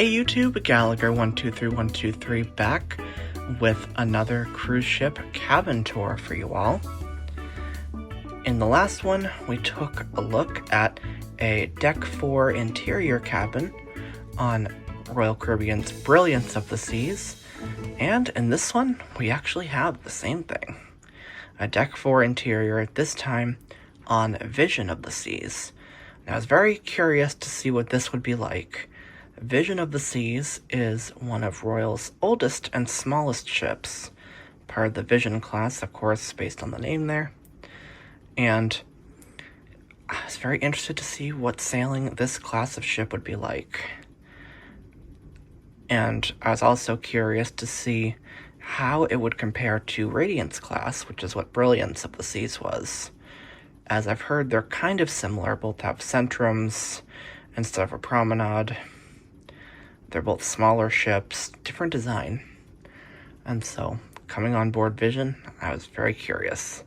Hey YouTube, Gallagher123123 back with another cruise ship cabin tour for you all. In the last one, we took a look at a Deck 4 interior cabin on Royal Caribbean's Brilliance of the Seas, and in this one, we actually have the same thing. A Deck 4 interior, this time on Vision of the Seas. Now, I was very curious to see what this would be like. Vision of the Seas is one of Royal's oldest and smallest ships, part of the Vision class, of course, based on the name there. And I was very interested to see what sailing this class of ship would be like. And I was also curious to see how it would compare to Radiance class, which is what Brilliance of the Seas was. As I've heard, they're kind of similar, both have centrums instead of a promenade. They're both smaller ships, different design. And so, coming on board Vision, I was very curious.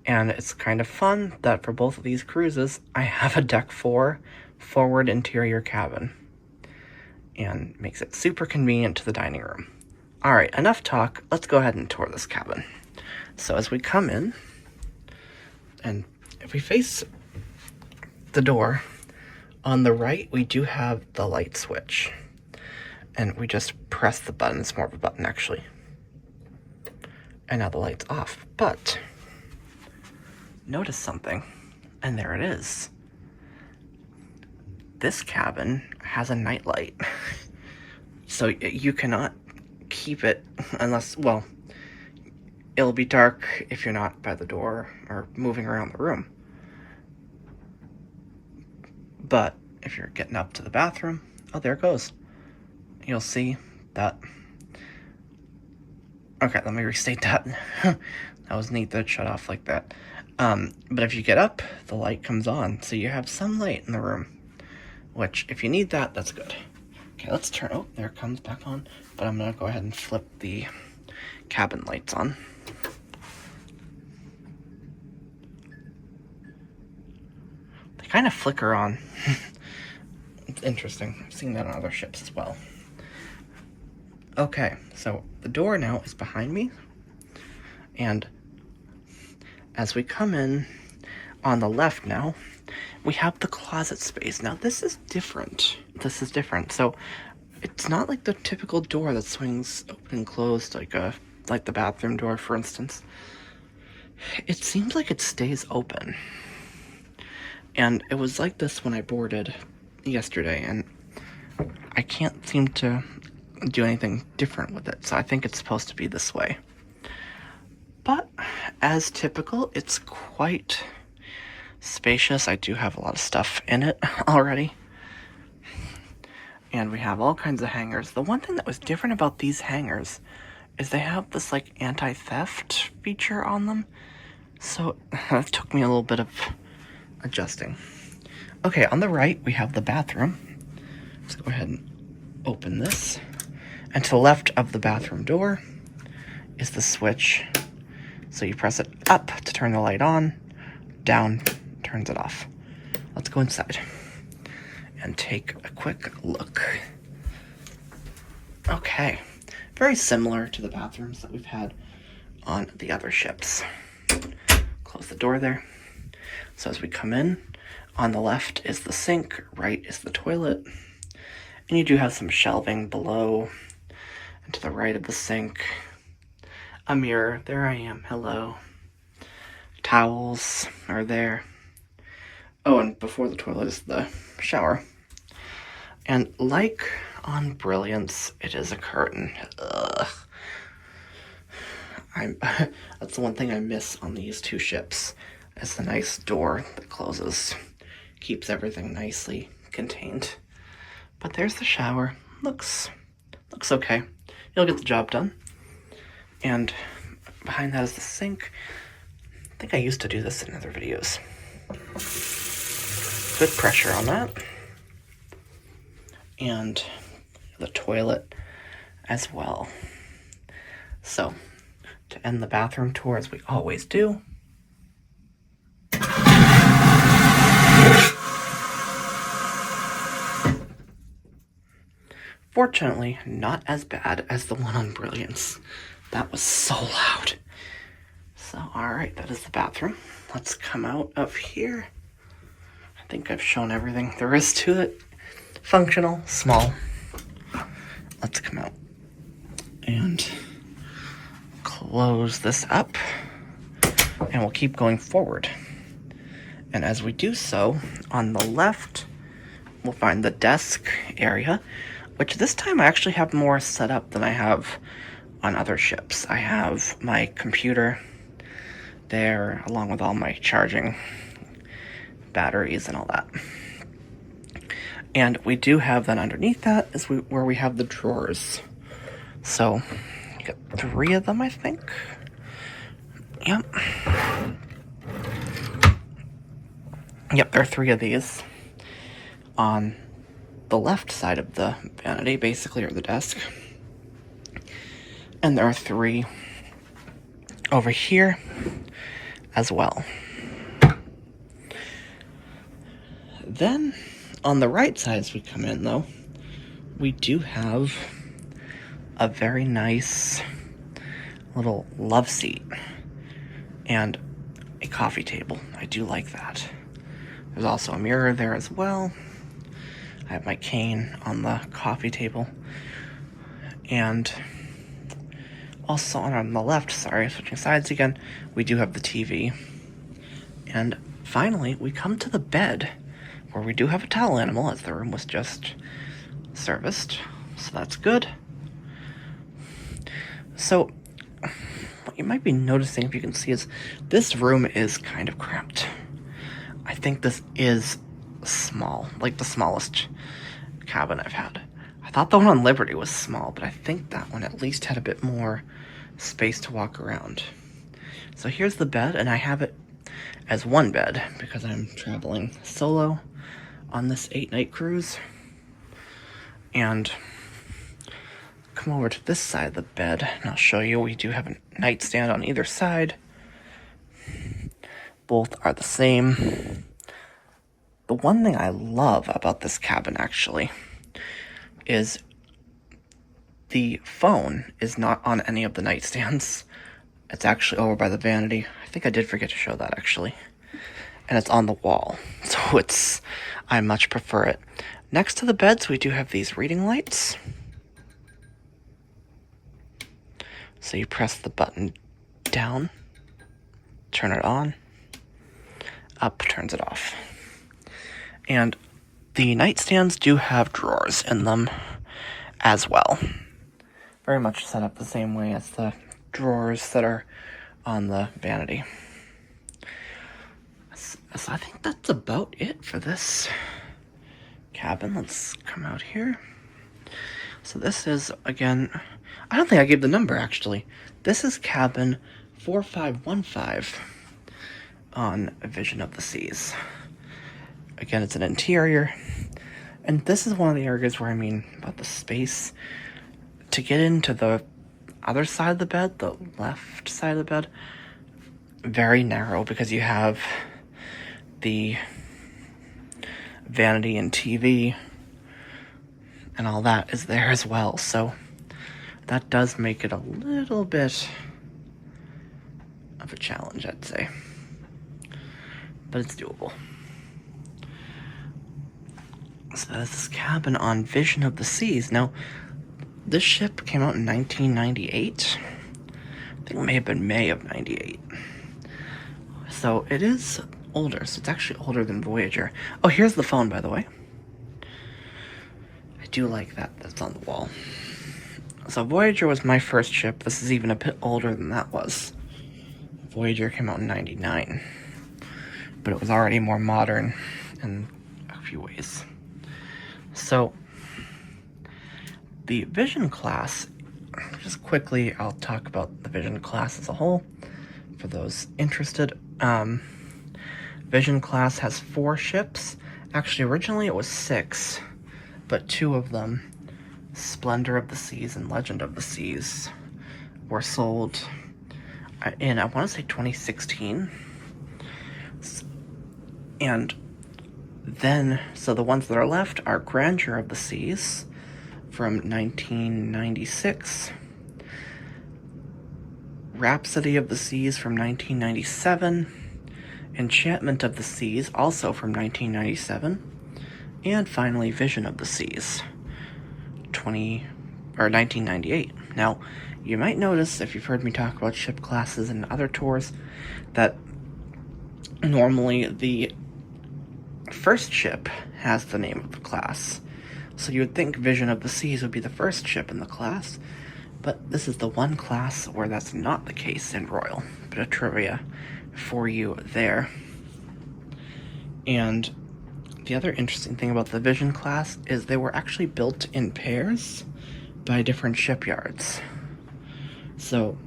And it's kind of fun that for both of these cruises, I have a Deck 4 forward interior cabin. And makes it super convenient to the dining room. Alright, enough talk, let's go ahead and tour this cabin. So as we come in, and if we face the door, on the right we do have the light switch. And we just press the button. It's more of a button, actually. And now the light's off. But notice something, and there it is. This cabin has a nightlight. So you cannot keep it unless, well, it'll be dark if you're not by the door or moving around the room. But if you're getting up to the bathroom, oh, there it goes. You'll see that. Okay, let me restate that. That was neat that it shut off like that. But if you get up, the light comes on, so you have some light in the room. Which, if you need that, that's good. Okay, let's turn. Oh, there it comes back on. But I'm gonna go ahead and flip the cabin lights on. They kind of flicker on. It's interesting. I've seen that on other ships as well. Okay, so the door now is behind me, and as we come in on the left now, we have the closet space. Now this is different. So it's not like the typical door that swings open and closed like the bathroom door, for instance. It seems like it stays open. And it was like this when I boarded yesterday, and I can't seem to do anything different with it, so I think it's supposed to be this way. But as typical, it's quite spacious. I do have a lot of stuff in it already, and we have all kinds of hangers. The one thing that was different about these hangers is they have this like anti-theft feature on them, so that took me a little bit of adjusting. Okay, on the right we have the bathroom. Let's go ahead and open this. And to the left of the bathroom door is the switch. So you press it up to turn the light on, down turns it off. Let's go inside and take a quick look. Okay, very similar to the bathrooms that we've had on the other ships. Close the door there. So as we come in, on the left is the sink, right is the toilet, and you do have some shelving below. And to the right of the sink, a mirror. There I am. Hello. Towels are there. Oh, and before the toilet is the shower. And like on Brilliance, it is a curtain. Ugh. That's the one thing I miss on these two ships, is the nice door that closes. Keeps everything nicely contained. But there's the shower. Looks okay. You'll get the job done. And behind that is the sink. I think I used to do this in other videos. Good pressure on that. And the toilet as well. So, to end the bathroom tour as we always do, Fortunately, not as bad as the one on Brilliance. That was so loud. So, alright, that is the bathroom. Let's come out of here. I think I've shown everything there is to it. Functional, small. Let's come out and close this up. And we'll keep going forward. And as we do so, on the left, we'll find the desk area, which this time I actually have more set up than I have on other ships. I have my computer there, along with all my charging batteries and all that. And we do have then underneath that is where we have the drawers. So, you got 3 of them, I think. Yep. Yep, there are 3 of these on the left side of the vanity, basically, or the desk. And there are 3 over here as well. Then, on the right side as we come in, though, we do have a very nice little love seat and a coffee table. I do like that. There's also a mirror there as well. I have my cane on the coffee table. And also on the left, sorry, switching sides again, we do have the TV. And finally, we come to the bed, where we do have a towel animal, as the room was just serviced. So that's good. So, what you might be noticing, if you can see, is this room is kind of cramped. I think this is small, like the smallest cabin I've had. I thought the one on Liberty was small, but I think that one at least had a bit more space to walk around. So here's the bed, and I have it as one bed because I'm traveling solo on this 8-night cruise. And come over to this side of the bed, and I'll show you. We do have a nightstand on either side. Both are the same. The one thing I love about this cabin, actually, is the phone is not on any of the nightstands. It's actually over by the vanity. I think I did forget to show that, actually. And it's on the wall, so I much prefer it. Next to the beds, we do have these reading lights. So you press the button down, turn it on, up turns it off. And the nightstands do have drawers in them as well. Very much set up the same way as the drawers that are on the vanity. So I think that's about it for this cabin. Let's come out here. So this is, again, I don't think I gave the number, actually. This is cabin 4515 on Vision of the Seas. Again, it's an interior, and this is one of the areas where I mean about the space to get into the other side of the bed, the left side of the bed. Very narrow, because you have the vanity and TV and all that is there as well, so that does make it a little bit of a challenge, I'd say, but it's doable. So that's this cabin on Vision of the Seas. Now, this ship came out in 1998. I think it may have been May of 98. So it is older, so it's actually older than Voyager. Oh, here's the phone, by the way. I do like that, that's on the wall. So Voyager was my first ship. This is even a bit older than that was. Voyager came out in 99. But it was already more modern in a few ways. So, the Vision class, just quickly, I'll talk about the Vision class as a whole, for those interested. Vision class has 4 ships. Actually, originally it was 6, but 2 of them, Splendor of the Seas and Legend of the Seas, were sold in, I want to say, 2016. And then, so the ones that are left are Grandeur of the Seas, from 1996, Rhapsody of the Seas from 1997, Enchantment of the Seas, also from 1997, and finally Vision of the Seas, 1998. Now, you might notice, if you've heard me talk about ship classes and other tours, that normally the first ship has the name of the class. So you would think Vision of the Seas would be the first ship in the class, but this is the one class where that's not the case in Royal. Bit of trivia for you there. And the other interesting thing about the Vision class is they were actually built in pairs by different shipyards. So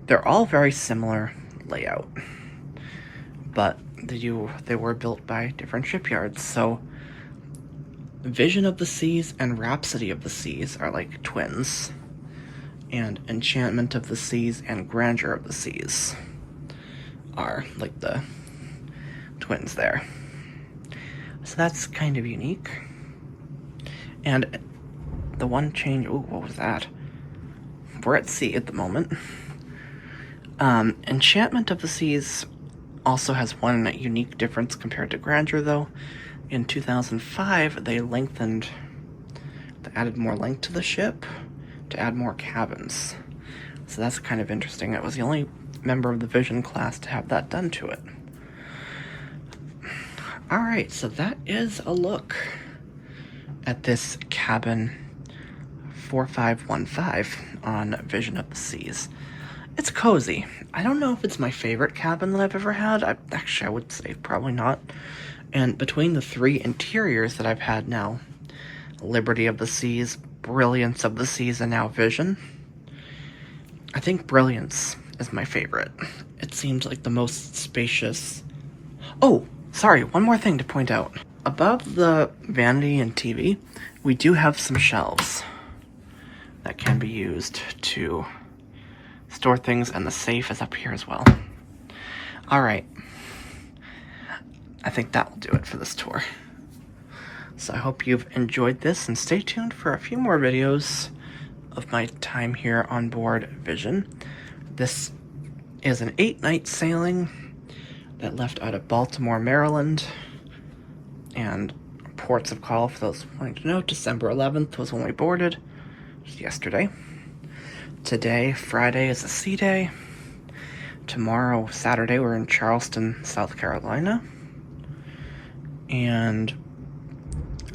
they're all very similar layout, but they were built by different shipyards. So Vision of the Seas and Rhapsody of the Seas are like twins, and Enchantment of the Seas and Grandeur of the Seas are like the twins there. So that's kind of unique. And the one change, ooh, what was that? We're at sea at the moment. Enchantment of the Seas also has one unique difference compared to Grandeur, though. In 2005, they added more length to the ship to add more cabins. So that's kind of interesting. It was the only member of the Vision class to have that done to it. Alright, so that is a look at this cabin 4515 on Vision of the Seas. It's cozy. I don't know if it's my favorite cabin that I've ever had. I would say probably not. And between the three interiors that I've had now, Liberty of the Seas, Brilliance of the Seas, and now Vision, I think Brilliance is my favorite. It seems like the most spacious. Oh, sorry, one more thing to point out. Above the vanity and TV, we do have some shelves that can be used to store things, and the safe is up here as well. Alright. I think that will do it for this tour. So I hope you've enjoyed this, and stay tuned for a few more videos of my time here on board Vision. This is an 8-night sailing that left out of Baltimore, Maryland, and ports of call, for those wanting to know, December 11th was when we boarded, just yesterday. Today, Friday, is a sea day. Tomorrow, Saturday, we're in Charleston, South Carolina. And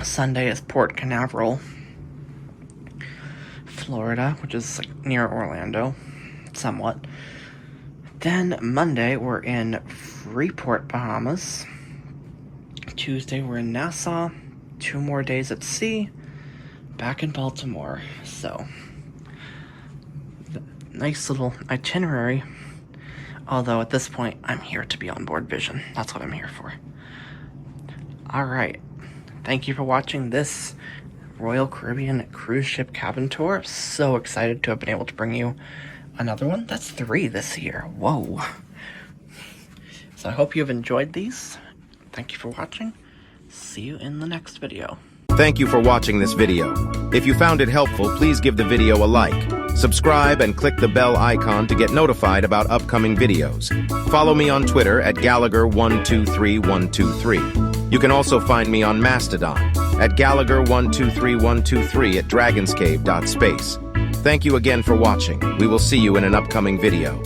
Sunday is Port Canaveral, Florida, which is like near Orlando, somewhat. Then Monday, we're in Freeport, Bahamas. Tuesday, we're in Nassau. 2 more days at sea. Back in Baltimore. So, nice little itinerary. Although at this point, I'm here to be on board Vision. That's what I'm here for. Alright. Thank you for watching this Royal Caribbean cruise ship cabin tour. So excited to have been able to bring you another one. That's 3 this year. Whoa. So I hope you've enjoyed these. Thank you for watching. See you in the next video. Thank you for watching this video. If you found it helpful, please give the video a like. Subscribe and click the bell icon to get notified about upcoming videos. Follow me on Twitter at Gallagher123123. You can also find me on Mastodon at Gallagher123123 at dragonscave.space. Thank you again for watching. We will see you in an upcoming video.